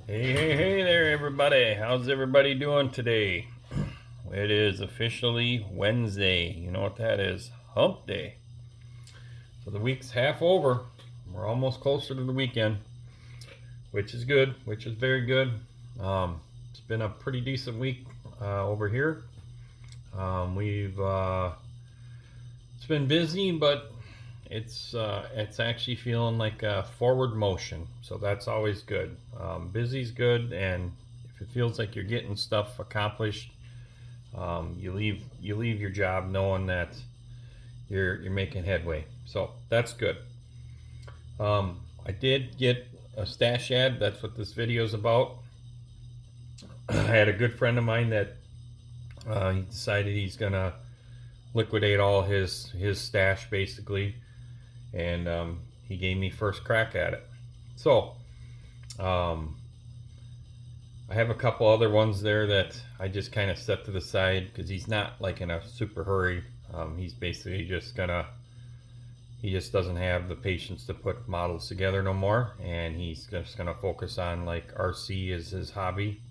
Hey there, everybody. How's everybody doing today? It is officially Wednesday. You know what that is? Hump Day. So the week's half over. We're almost closer to the weekend, which is good, which is very good. It's been a pretty decent week over here. We've It's been busy, but it's actually feeling like a forward motion, so that's always good. Busy's good, and if it feels like you're getting stuff accomplished, you leave your job knowing that you're making headway. So that's good. I did get a stash ad. That's what this video is about. I had a good friend of mine that he decided he's gonna liquidate all his stash basically, and he gave me first crack at it. So um, I have a couple other ones there that I just kind of set to the side because he's not like in a super hurry. He's basically he just doesn't have the patience to put models together no more, and he's just gonna focus on like RC as his hobby.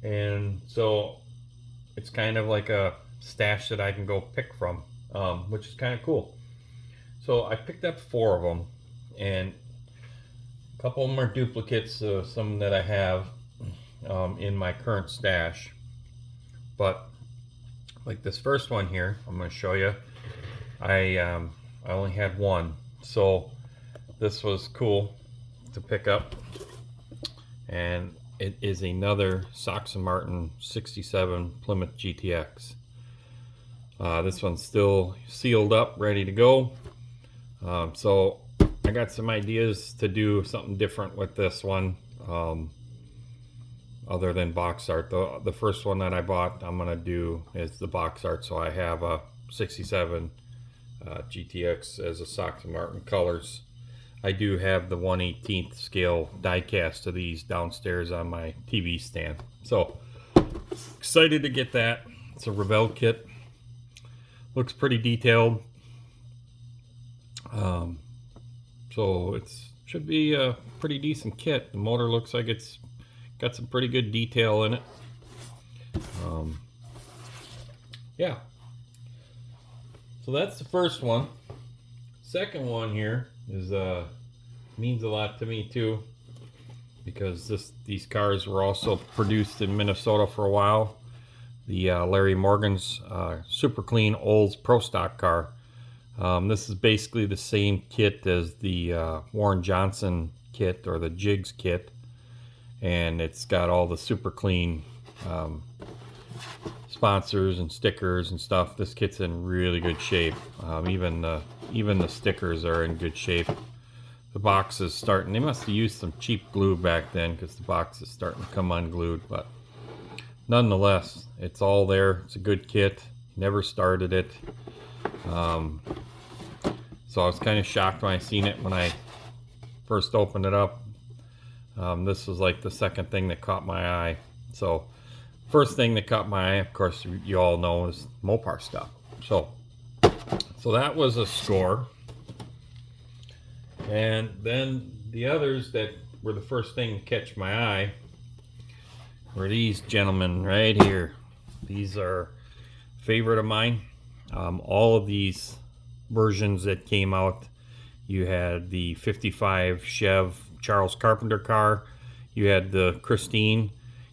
And so it's kind of like a stash that I can go pick from, which is kind of cool. So I picked up 4 of them, and a couple of them are duplicates of some that I have in my current stash. But like this first one here, I'm going to show you. I only had one, so this was cool to pick up, and it is another Sox and Martin 67 Plymouth GTX. This one's still sealed up, ready to go. So I got some ideas to do something different with this one, other than box art. The first one that I bought, I'm gonna do is the box art. So I have a 67 GTX as a Sox and Martin colors. I do have the 1/18th scale die cast of these downstairs on my TV stand. So excited to get that. It's a Revell kit. Looks pretty detailed. So it should be a pretty decent kit. The motor looks like it's got some pretty good detail in it. Yeah. So that's the first one. Second one here is means a lot to me too, because these cars were also produced in Minnesota for a while. The Larry Morgan's super clean Olds Pro Stock car. This is basically the same kit as the Warren Johnson kit, or the Jigs kit, and it's got all the super clean sponsors and stickers and stuff. This kit's in really good shape. Even the stickers are in good shape. The box is starting. They must have used some cheap glue back then, because the box is starting to come unglued, but nonetheless, it's all there. It's a good kit. Never started it. So I was kind of shocked when I seen it when I first opened it up. This was like the second thing that caught my eye. So first thing that caught my eye, of course, you all know, is Mopar stuff. So that was a score. And then the others that were the first thing to catch my eye were these gentlemen right here. These are a favorite of mine. All of these versions that came out, you had the 55 Chev Charles Carpenter car, you had the Christine,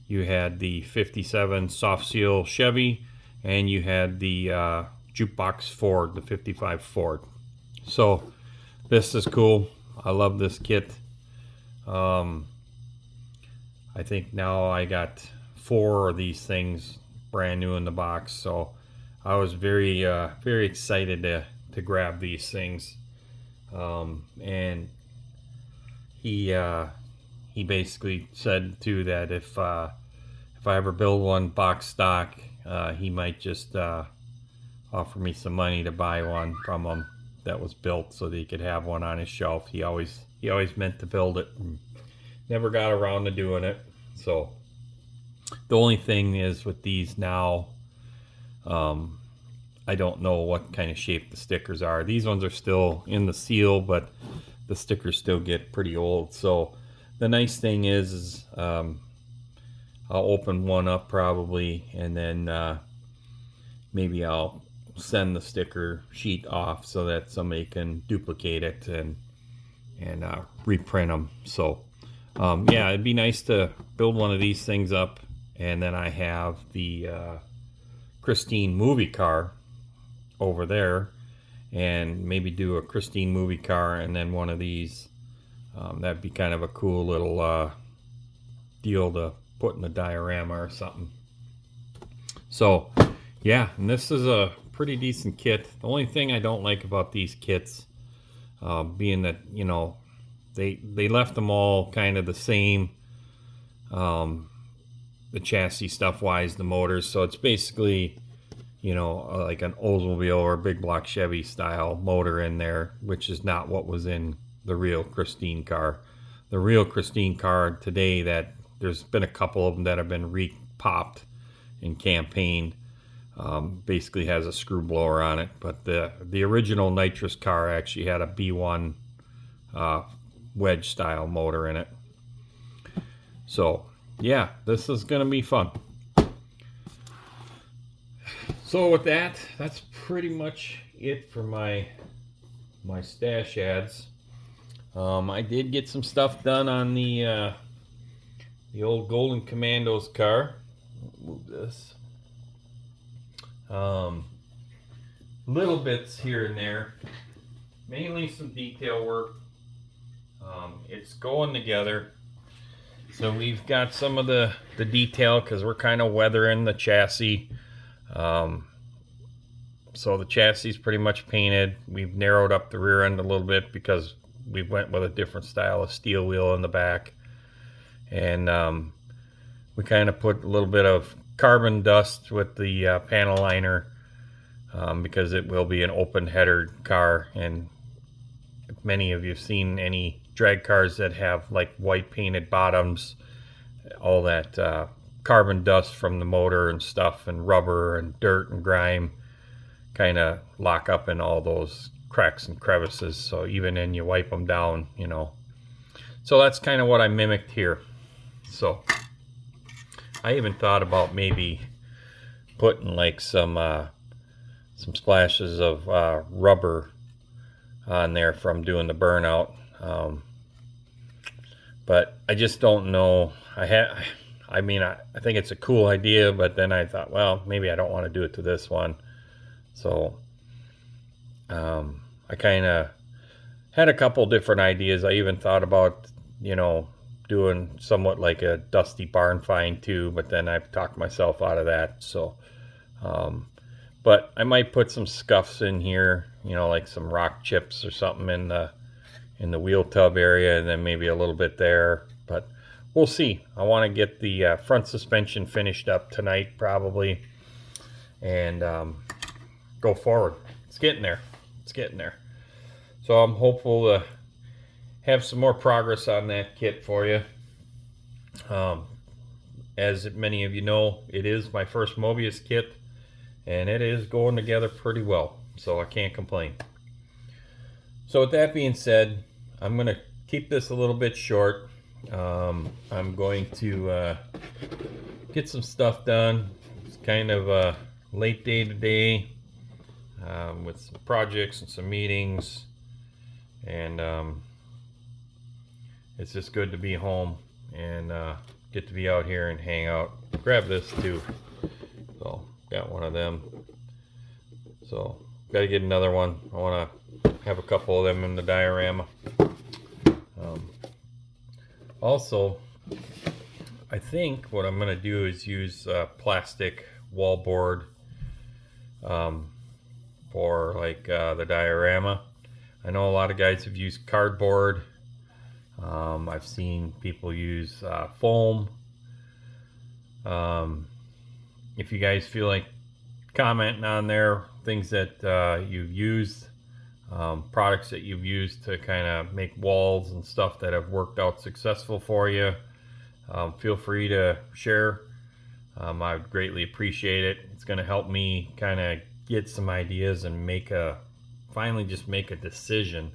you had the 57 soft seal Chevy, and you had the jukebox Ford, the 55 Ford. So this is cool. I love this kit. I think now I got 4 of these things brand new in the box, so I was very excited to grab these things. And he basically said too that if I ever build one box stock, he might just offer me some money to buy one from him that was built, so that he could have one on his shelf. He always meant to build it and never got around to doing it. So the only thing is with these now, I don't know what kind of shape the stickers are. These ones are still in the seal, but the stickers still get pretty old. So the nice thing is I'll open one up probably, and then maybe I'll send the sticker sheet off so that somebody can duplicate it and reprint them. So yeah, it'd be nice to build one of these things up, and then I have the Christine movie car over there, and maybe do a Christine movie car and then one of these. That'd be kind of a cool little deal to put in a diorama or something. So yeah, and this is a pretty decent kit. The only thing I don't like about these kits, being that, you know, they left them all kind of the same, the chassis stuff wise, the motors. So it's basically, you know, like an Oldsmobile or a big block Chevy style motor in there, which is not what was in the real Christine car. The real Christine car today, that there's been a couple of them that have been re-popped and campaigned, basically has a screw blower on it, but the original nitrous car actually had a B1 wedge style motor in it. So yeah, this is gonna be fun. So with that, that's pretty much it for my stash ads. I did get some stuff done on the old Golden Commandos car. Move this. Little bits here and there, mainly some detail work. It's going together. So we've got some of the detail because we're kind of weathering the chassis. So the chassis is pretty much painted. We've narrowed up the rear end a little bit because we went with a different style of steel wheel in the back. And we kind of put a little bit of carbon dust with the panel liner, because it will be an open header car. And if many of you have seen any drag cars that have like white painted bottoms, all that carbon dust from the motor and stuff, and rubber and dirt and grime kind of lock up in all those cracks and crevices. So even when you wipe them down, you know. So that's kind of what I mimicked here. So I even thought about maybe putting like some splashes of rubber on there from doing the burnout. But I just don't know. I mean, I think it's a cool idea, but then I thought, well, maybe I don't want to do it to this one. So I kind of had a couple different ideas. I even thought about, you know, doing somewhat like a dusty barn find too, but then I've talked myself out of that. So but I might put some scuffs in here, you know, like some rock chips or something in the wheel tub area, and then maybe a little bit there, but we'll see. I want to get the front suspension finished up tonight probably, and go forward. It's getting there. It's getting there. So I'm hopeful to have some more progress on that kit for you. As many of you know, it is my first Mobius kit, and it is going together pretty well, so I can't complain. So with that being said, I'm going to keep this a little bit short. I'm going to get some stuff done. It's kind of a late day today, with some projects and some meetings, and it's just good to be home and get to be out here and hang out. Grab this too. So got one of them. So got to get another one. I want to have a couple of them in the diorama. Also, I think what I'm going to do is use plastic wallboard for like the diorama. I know a lot of guys have used cardboard. I've seen people use foam. If you guys feel like commenting on there, things that you've used, products that you've used to kind of make walls and stuff that have worked out successful for you, feel free to share. I would greatly appreciate it. It's going to help me kind of get some ideas and finally just make a decision.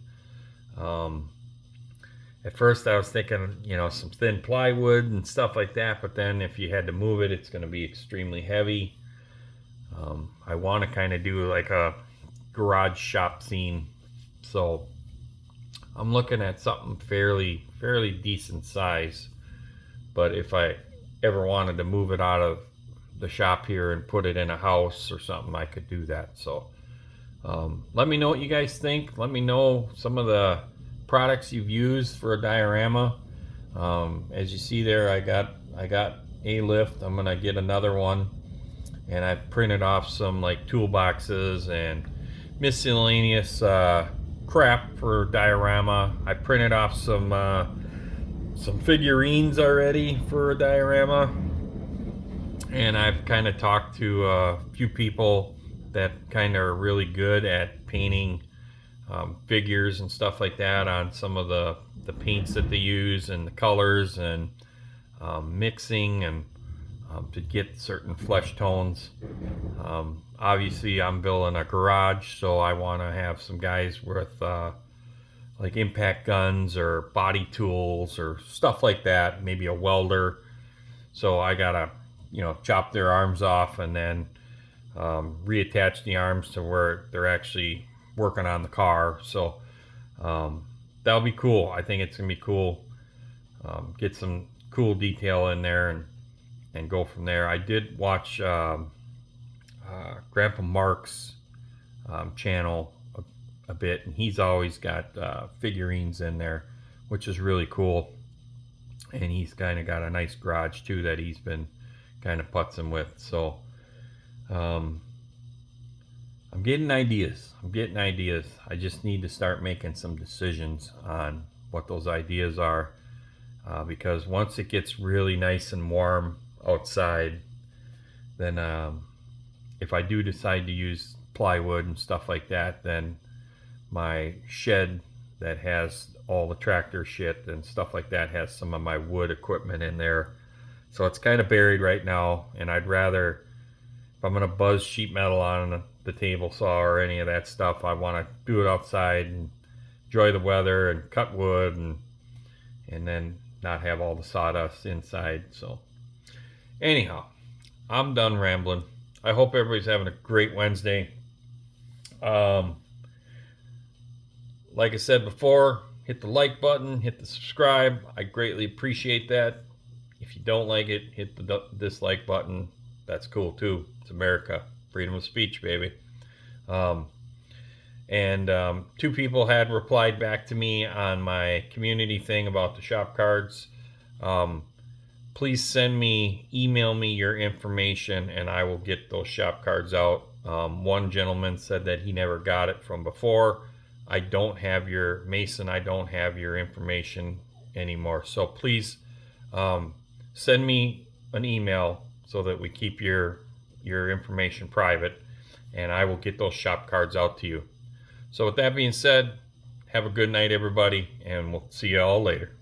At first I was thinking, you know, some thin plywood and stuff like that, but then if you had to move it, it's going to be extremely heavy. I want to kind of do like a garage shop scene, so I'm looking at something fairly decent size. But if I ever wanted to move it out of the shop here and put it in a house or something, I could do that. So let me know what you guys think. Let me know some of the products you've used for a diorama. As you see there, I got a lift. I'm gonna get another one, and I've printed off some like toolboxes and miscellaneous crap for diorama. I printed off some figurines already for a diorama, and I've kind of talked to a few people that kind of are really good at painting figures and stuff like that on some of the paints that they use and the colors and mixing and to get certain flesh tones. Obviously I'm building a garage, so I want to have some guys with like impact guns or body tools or stuff like that, maybe a welder. So I gotta, you know, chop their arms off and then reattach the arms to where they're actually working on the car. So that'll be cool. I think it's gonna be cool. Get some cool detail in there and go from there. I did watch Grandpa Mark's channel a bit, and he's always got figurines in there, which is really cool. And he's kind of got a nice garage too that he's been kind of putzing with. So I'm getting ideas. I just need to start making some decisions on what those ideas are, because once it gets really nice and warm outside, then if I do decide to use plywood and stuff like that, then my shed that has all the tractor shit and stuff like that has some of my wood equipment in there. So it's kind of buried right now, and I'd rather, if I'm gonna buzz sheet metal on the table saw or any of that stuff, I want to do it outside and enjoy the weather and cut wood and then not have all the sawdust inside. So anyhow, I'm done rambling. I hope everybody's having a great Wednesday. Like I said before, hit the like button, hit the subscribe. I greatly appreciate that. If you don't like it, hit the dislike button. That's cool too. It's America. Freedom of speech, baby. Two people had replied back to me on my community thing about the shop cards. Please email me your information, and I will get those shop cards out. One gentleman said that he never got it from before. I don't have your Mason. I don't have your information anymore. So please send me an email so that we keep your information private, and I will get those shop cards out to you. So with that being said, have a good night, everybody, and we'll see you all later.